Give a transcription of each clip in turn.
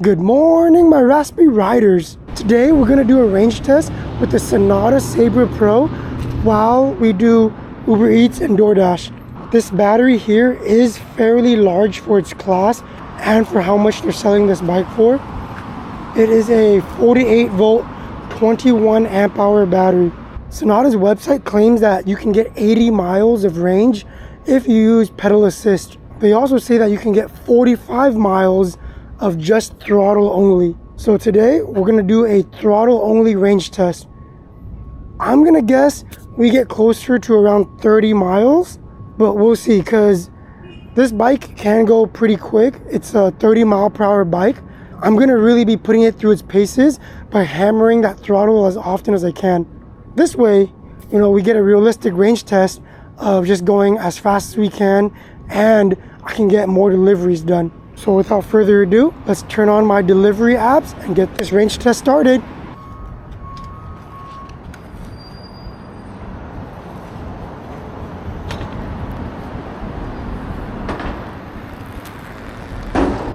Good morning, my Raspberry Riders. Today we're gonna do a range test with the Senada Saber Pro while we do UberEats and DoorDash. This battery here is fairly large for its class and for how much they're selling this bike for. It is a 48 volt, 21 amp hour battery. Senada's website claims that you can get 80 miles of range if you use pedal assist. They also say that you can get 45 miles of just throttle only. So today we're gonna do a throttle only range test. I'm gonna guess we get closer to around 30 miles, but we'll see, because this bike can go pretty quick. It's a 30 mile per hour bike. I'm gonna really be putting it through its paces by hammering that throttle as often as I can. This way, we get a realistic range test of just going as fast as we can, and I can get more deliveries done. So without further ado, let's turn on my delivery apps and get this range test started.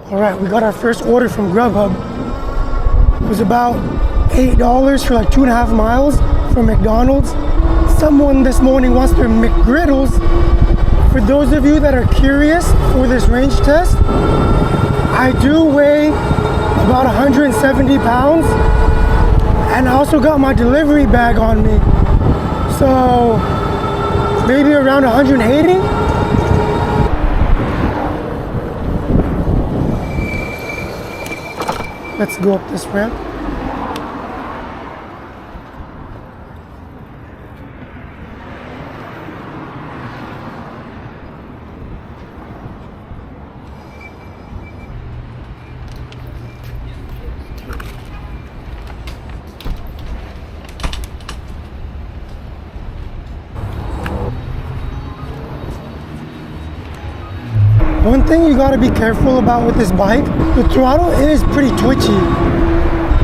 All right, we got our first order from Grubhub. It was about $8 for like 2.5 miles from McDonald's. Someone this morning wants their McGriddles. For those of you that are curious for this range test, I do weigh about 170 pounds, and I also got my delivery bag on me, so maybe around 180. Let's go up this ramp. One thing you gotta be careful about with this bike, the throttle is pretty twitchy.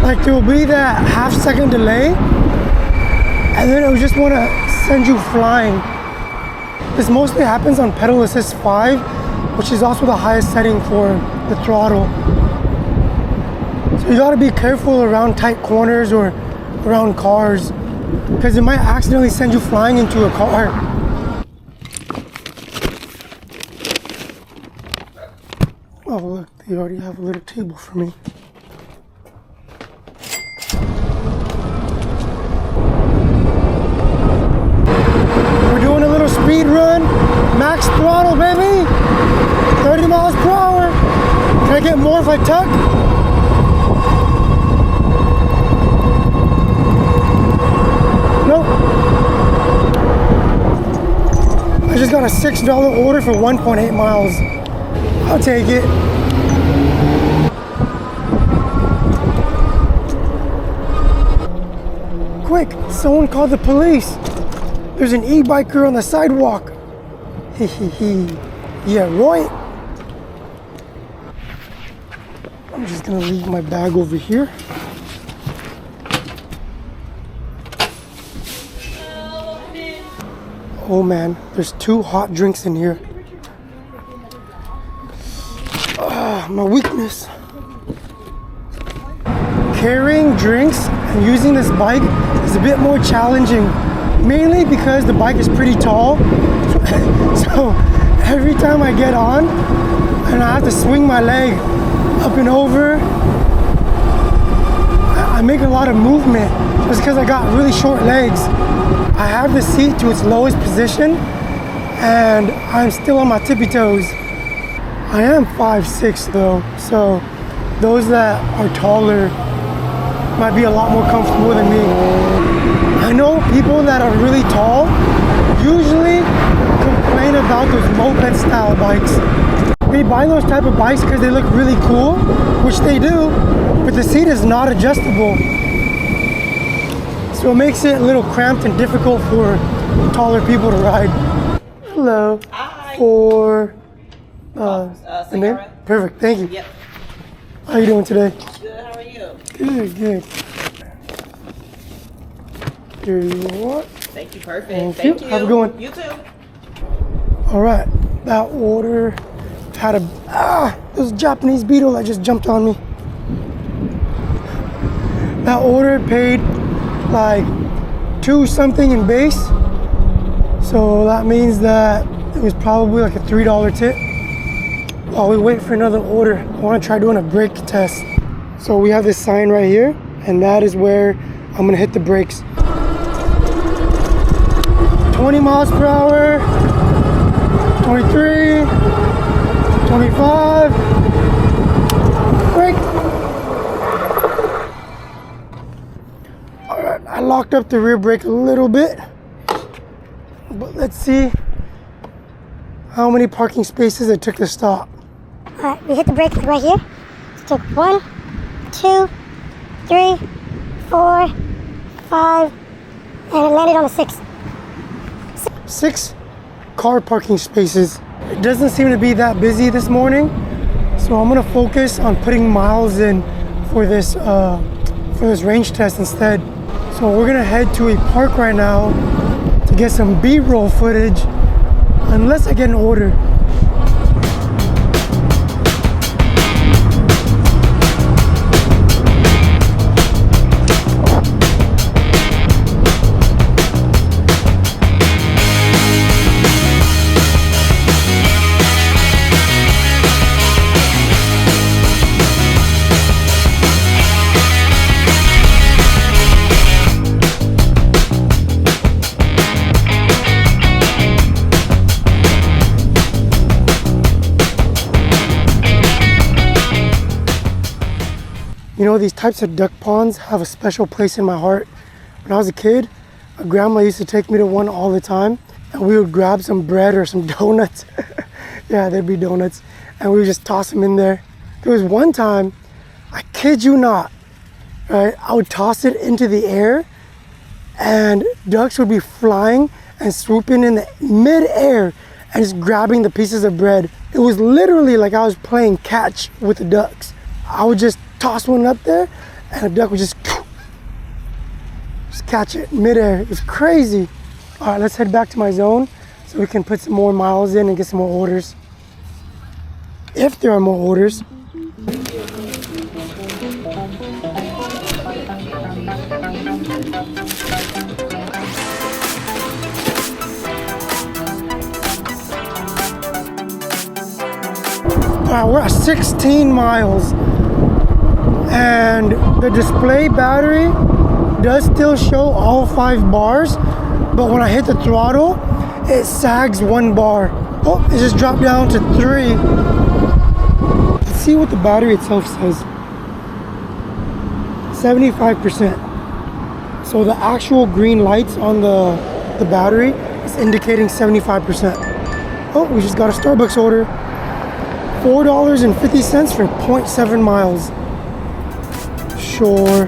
Like, there will be that half-second delay, and then it will just wanna send you flying. This mostly happens on pedal assist 5, which is also the highest setting for the throttle. So you gotta be careful around tight corners or around cars, because it might accidentally send you flying into a car. Oh look, they already have a little table for me. We're doing a little speed run, max throttle, baby! 30 miles per hour. Can I get more if I tuck? Nope. I just got a $6 order for 1.8 miles. I'll take it. Quick, someone called the police. There's an e-biker on the sidewalk. Hee. Yeah, right. I'm just gonna leave my bag over here. Oh man, there's 2 hot drinks in here. My weakness. Carrying drinks and using this bike is a bit more challenging, mainly because the bike is pretty tall. So every time I get on and I have to swing my leg up and over, I make a lot of movement just because I got really short legs. I have the seat to its lowest position and I'm still on my tippy toes. I am 5'6" though, so those that are taller might be a lot more comfortable than me. I know people that are really tall usually complain about those moped style bikes. They buy those type of bikes because they look really cool, which they do, but the seat is not adjustable. So it makes it a little cramped and difficult for taller people to ride. Hello. Hi. For the name? Perfect, thank you. Yep. How you doing today? Good, how are you? Good. Here you are. Thank you, perfect. Thank you. Have a good one. You too. All right, that order had a, this Japanese beetle that just jumped on me. That order paid like 2 something in base. So that means that it was probably like a $3 tip. While we wait for another order, I want to try doing a brake test. So we have this sign right here, and that is where I'm gonna hit the brakes. 20 miles per hour, 23, 25, brake. All right, I locked up the rear brake a little bit, but let's see how many parking spaces it took to stop. All right, we hit the brake right here. It took 1, 2, 3, 4, 5, and it landed on the 6th. 6 car parking spaces. It doesn't seem to be that busy this morning, so I'm gonna focus on putting miles in for this range test instead. So we're gonna head to a park right now to get some B-roll footage, unless I get an order. You know, these types of duck ponds have a special place in my heart. When I was a kid, my grandma used to take me to one all the time, and we would grab some bread or some donuts. Yeah, there'd be donuts, and we would just toss them in there. There was one time, I kid you not, right? I would toss it into the air, and ducks would be flying and swooping in the mid-air and just grabbing the pieces of bread. It was literally like I was playing catch with the ducks. I would just toss one up there, and a duck would just catch it midair. It was crazy. All right, let's head back to my zone so we can put some more miles in and get some more orders. If there are more orders. All right, we're at 16 miles. And the display battery does still show all 5 bars, but when I hit the throttle, it sags 1 bar. Oh, it just dropped down to 3. Let's see what the battery itself says. 75%. So the actual green lights on the battery is indicating 75%. Oh, we just got a Starbucks order. $4.50 for 0.7 miles. Sure.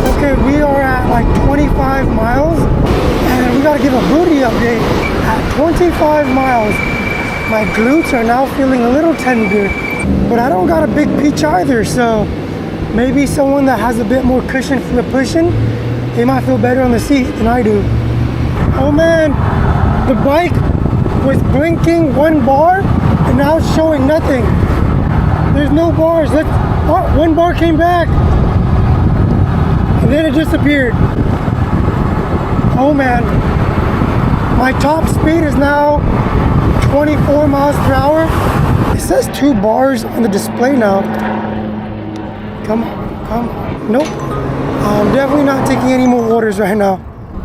Okay, we are at like 25 miles, and we gotta give a booty update. At 25 miles, my glutes are now feeling a little tender, but I don't got a big peach either, so maybe someone that has a bit more cushion for the pushing, they might feel better on the seat than I do. Oh man, the bike was blinking 1 bar, and now it's showing nothing. There's no bars. Oh, 1 bar came back, and then it disappeared. Oh man, my top speed is now 24 miles per hour. It says 2 bars on the display now. Come on. Nope. I'm definitely not taking any more orders right now.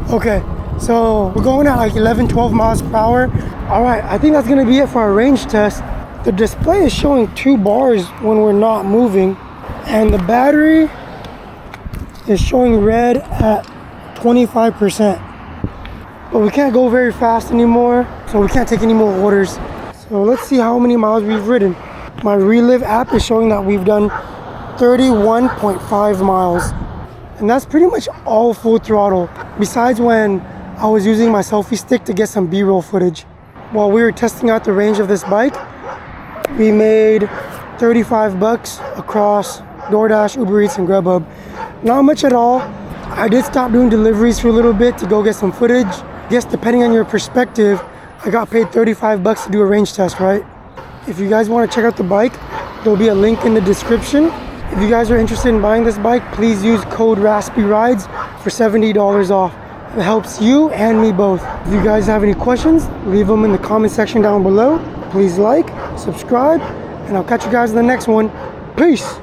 Okay, so we're going at like 11, 12 miles per hour. All right, I think that's gonna be it for our range test. The display is showing 2 bars when we're not moving, and the battery is showing red at 25%. But we can't go very fast anymore, so we can't take any more orders. So let's see how many miles we've ridden. My Relive app is showing that we've done 31.5 miles, and that's pretty much all full throttle, besides when I was using my selfie stick to get some B-roll footage. While we were testing out the range of this bike, we made 35 bucks across DoorDash, UberEats, and Grubhub. Not much at all, I did stop doing deliveries for a little bit to go get some footage. Yes, depending on your perspective, I got paid 35 bucks to do a range test, right? If you guys want to check out the bike, there'll be a link in the description. If you guys are interested in buying this bike, please use code RaspyRides for $70 off. It helps you and me both. If you guys have any questions, leave them in the comment section down below. Please like, subscribe, and I'll catch you guys in the next one. Peace!